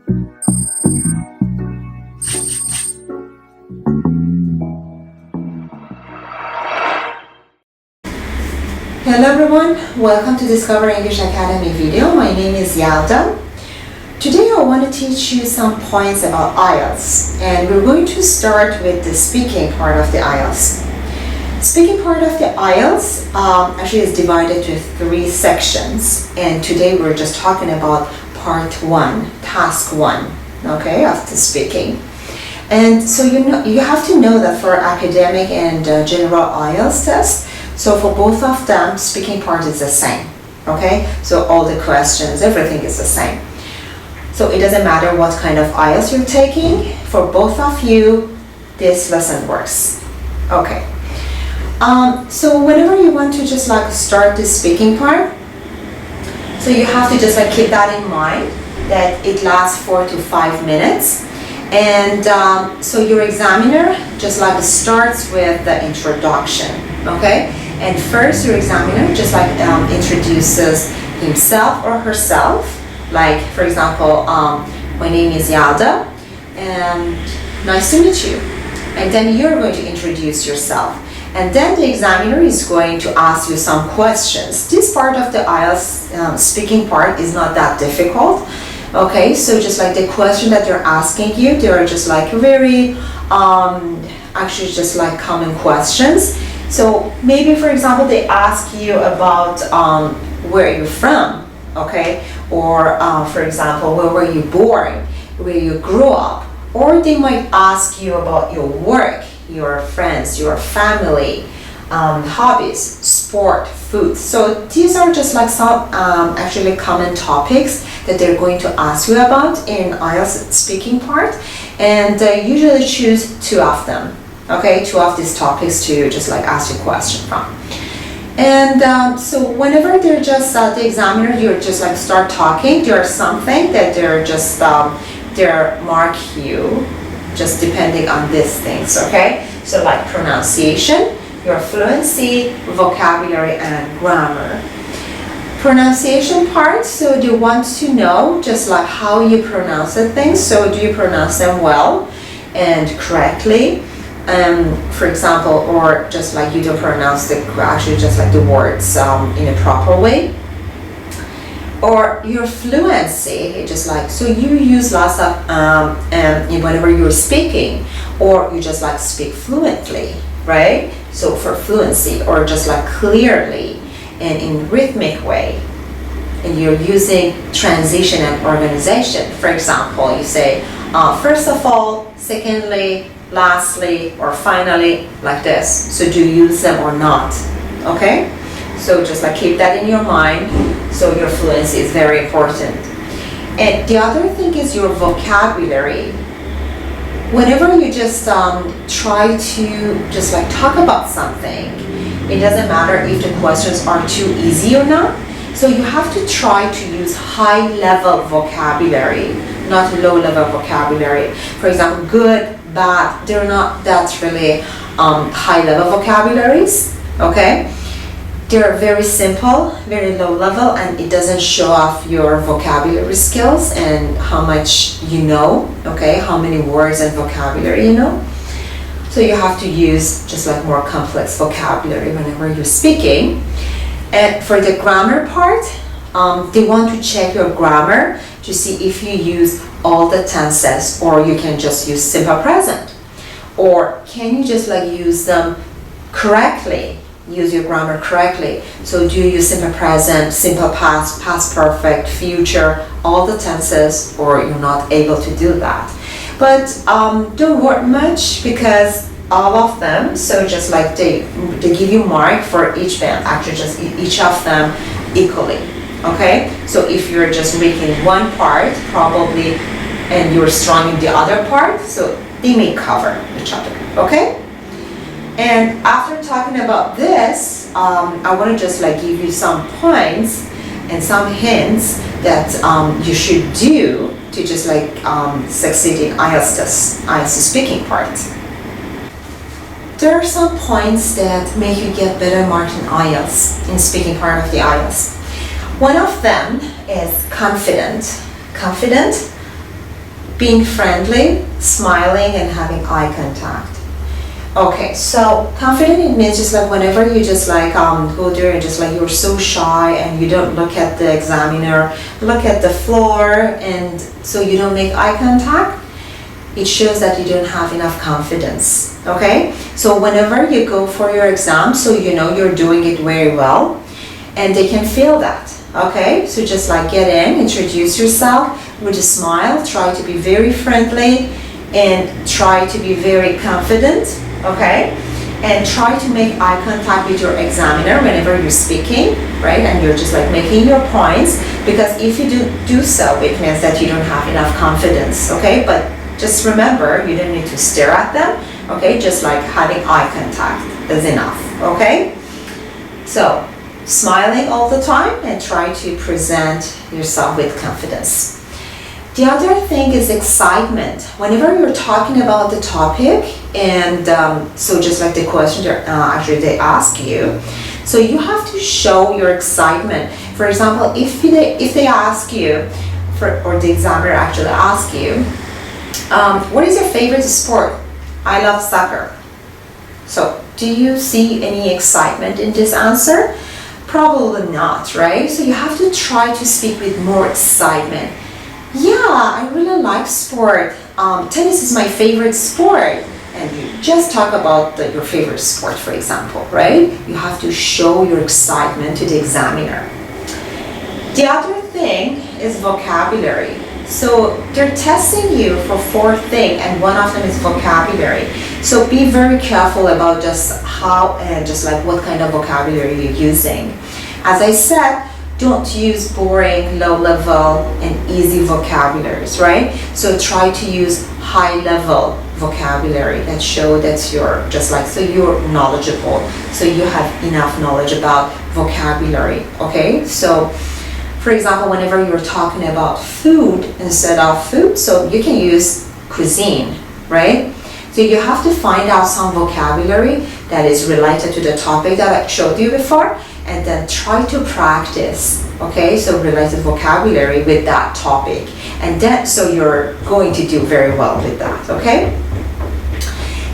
Hello everyone, welcome to Discover English Academy video. My name is Yelda. Today I want to teach you some points about IELTS, and we're going to start with the speaking part of the IELTS. Speaking part of the IELTS actually is divided to 3 sections, and today we're just talking about part 1, task 1, okay, of the speaking. And so you have to know that for academic and general IELTS test, so for both of them, speaking part is the same, okay? So all the questions, everything is the same. So it doesn't matter what kind of IELTS you're taking, for both of you, this lesson works, okay? So whenever you want to just like start the speaking part, so you have to just like keep that in mind, that it lasts 4 to 5 minutes. And so your examiner just like starts with the introduction, okay? And first your examiner just like introduces himself or herself. Like for example, my name is Yelda, and nice to meet you. And then you're going to introduce yourself. And then the examiner is going to ask you some questions. This part of the IELTS speaking part is not that difficult. Okay, so just like the question that they're asking you, they are just like very, actually just like common questions. So maybe for example, they ask you about where you're from, okay? Or for example, where were you born, where you grew up? Or they might ask you about your work, your friends, your family, hobbies, sport, food. So these are just like some actually common topics that they're going to ask you about in IELTS speaking part, and usually choose 2 of them, okay, 2 of these topics to just like ask you a question from. And so whenever they're just the examiner, you're just like start talking, there's something that they're just they're mark you just depending on these things, okay? So like pronunciation, your fluency, vocabulary, and grammar. Pronunciation part, so they want to know just like how you pronounce the things. So do you pronounce them well and correctly? For example, or just like you don't pronounce actually just like the words in a proper way. Or your fluency, just like, so you use lots of whenever you're speaking, or you just like speak fluently, right? So for fluency, or just like clearly and in rhythmic way, and you're using transition and organization. For example, you say first of all, secondly, lastly, or finally, like this. So do you use them or not? Okay, so just like keep that in your mind. So your fluency is very important. And the other thing is your vocabulary. Whenever you just try to just like talk about something, it doesn't matter if the questions are too easy or not. So you have to try to use high-level vocabulary, not low-level vocabulary. For example, good, bad, they're not that really high-level vocabularies, okay? They're very simple, very low-level, and it doesn't show off your vocabulary skills and how much you know, okay? How many words and vocabulary you know. So you have to use just like more complex vocabulary whenever you're speaking. And for the grammar part, they want to check your grammar to see if you use all the tenses, or you can just use simple present. Or can you just like use them correctly, use your grammar correctly? So do you use simple present, simple past, past perfect, future, all the tenses, or you're not able to do that? But don't worry much, because all of them, so just like they give you mark for each band, actually just each of them equally, okay? So if you're just weak in one part, probably, and you're strong in the other part, so they may cover each other, okay? And after talking about this, I want to just like give you some points and some hints that you should do to just like succeed in IELTS speaking part. There are some points that make you get better marks in IELTS, in speaking part of the IELTS. One of them is confident. Confident being friendly, smiling, and having eye contact. Okay, so confident, it means just like whenever you just like go there and just like you're so shy and you don't look at the examiner, look at the floor, and so you don't make eye contact, it shows that you don't have enough confidence. Okay, so whenever you go for your exam, so you know you're doing it very well, and they can feel that. Okay, so just like get in, introduce yourself with a smile, try to be very friendly and try to be very confident. Okay, and try to make eye contact with your examiner whenever you're speaking, right? And you're just like making your points, because if you do so, it means that you don't have enough confidence. Okay, but just remember, you don't need to stare at them. Okay, just like having eye contact is enough. Okay, so smiling all the time and try to present yourself with confidence. The other thing is excitement. Whenever you're talking about the topic, and so just like the question actually they ask you, so you have to show your excitement. For example, if they ask you, or the examiner actually asks you, what is your favorite sport? I love soccer. So do you see any excitement in this answer? Probably not, right? So you have to try to speak with more excitement. Yeah, I really like sport. Tennis is my favorite sport. And you just talk about your favorite sport, for example, right? You have to show your excitement to the examiner. The other thing is vocabulary. So they're testing you for 4 things, and one of them is vocabulary. So be very careful about just how and just like what kind of vocabulary you're using. As I said, don't use boring, low-level, and easy vocabularies, right? So try to use high-level vocabulary that show that you're just like, so you're knowledgeable, so you have enough knowledge about vocabulary, okay? So, for example, whenever you're talking about food instead of food, so you can use cuisine, right? So you have to find out some vocabulary that is related to the topic that I showed you before, and then try to practice, okay, so related vocabulary with that topic, and then so you're going to do very well with that, okay?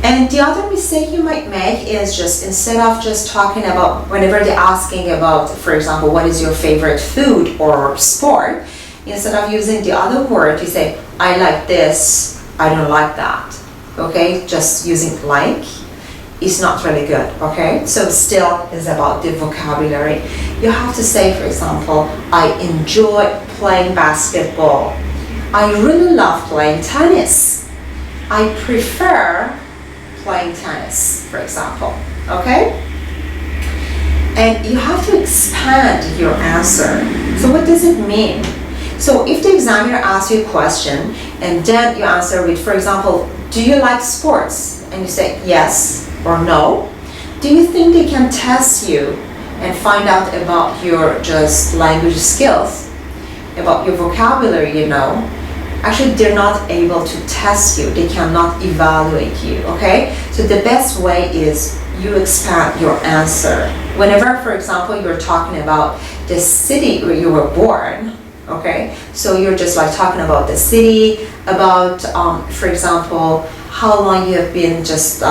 And the other mistake you might make is just instead of just talking about, whenever they're asking about, for example, what is your favorite food or sport, instead of using the other word, you say, I like this, I don't like that, okay? Just using like is not really good, okay? So still is about the vocabulary. You have to say, for example, I enjoy playing basketball. I really love playing tennis. I prefer playing tennis, for example, okay? And you have to expand your answer. So what does it mean? So if the examiner asks you a question and then you answer with, for example, do you like sports? And you say yes or no, do you think they can test you and find out about your just language skills, about your vocabulary, you know? Actually, they're not able to test you. They cannot evaluate you, okay? So the best way is you expand your answer. Whenever, for example, you're talking about the city where you were born, okay? So you're just like talking about the city, about, for example, how long you have been just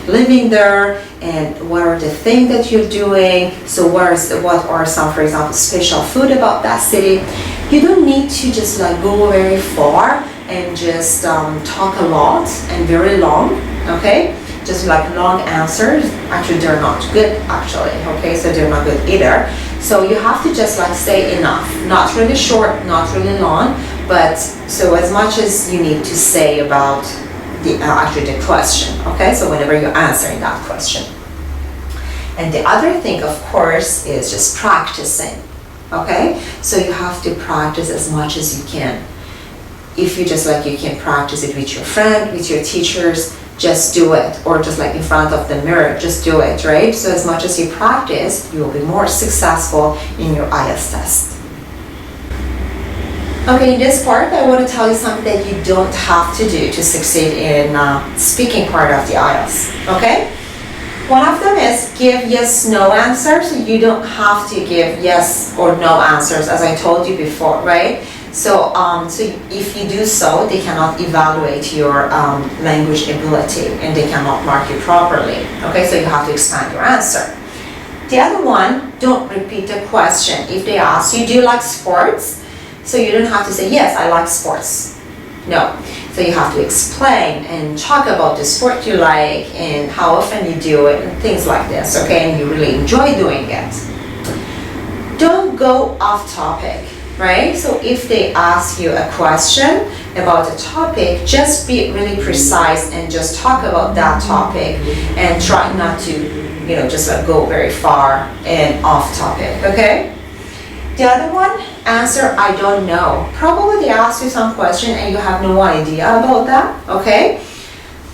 living there, and what are the things that you're doing. So what are some, for example, special food about that city. You don't need to just like go very far and just talk a lot and very long, okay? Just like long answers, actually they're not good actually, okay? So they're not good either. So you have to just like say enough, not really short, not really long, but so as much as you need to say about actually the question, okay? So whenever you're answering that question. And the other thing, of course, is just practicing, okay? So you have to practice as much as you can. If you just like, you can practice it with your friend, with your teachers, just do it. Or just like in front of the mirror, just do it, right? So as much as you practice, you will be more successful in your IELTS test. Okay, in this part, I want to tell you something that you don't have to do to succeed in speaking part of the IELTS, okay? One of them is give yes, no answers. So you don't have to give yes or no answers, as I told you before, right? So, so if you do so, they cannot evaluate your language ability and they cannot mark you properly. Okay, so you have to expand your answer. The other one, don't repeat the question. If they ask you, do you like sports? So you don't have to say, yes, I like sports. No. So you have to explain and talk about the sport you like and how often you do it and things like this, okay? And you really enjoy doing it. Don't go off topic, right? So if they ask you a question about a topic, just be really precise and just talk about that topic and try not to, you know, just like go very far and off topic, okay? The other one, answer I don't know. Probably they ask you some question and you have no idea about that, okay?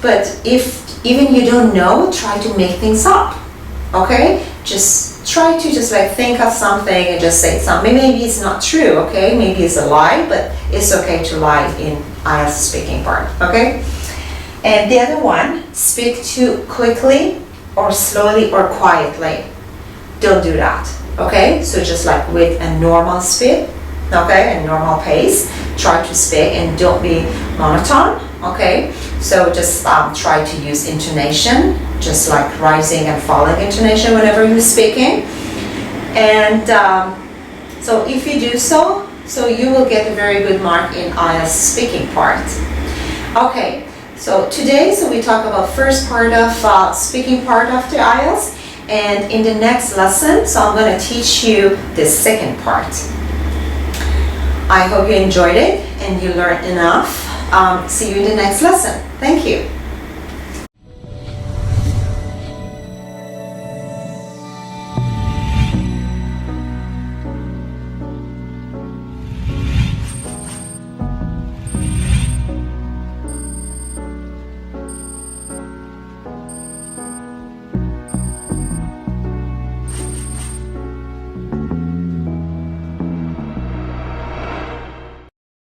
But if even you don't know, try to make things up, okay? Just try to just like think of something and just say something. Maybe it's not true, okay? Maybe it's a lie, but it's okay to lie in IELTS speaking part, okay? And the other one, speak too quickly or slowly or quietly. Don't do that. Okay, so just like with a normal speed, okay, a normal pace, try to speak and don't be monotone, okay? So just try to use intonation, just like rising and falling intonation whenever you're speaking. And so if you do so, so you will get a very good mark in IELTS speaking part. Okay, so today, so we talk about first part of speaking part of the IELTS. And in the next lesson, so I'm going to teach you the second part. I hope you enjoyed it and you learned enough. See you in the next lesson. Thank you.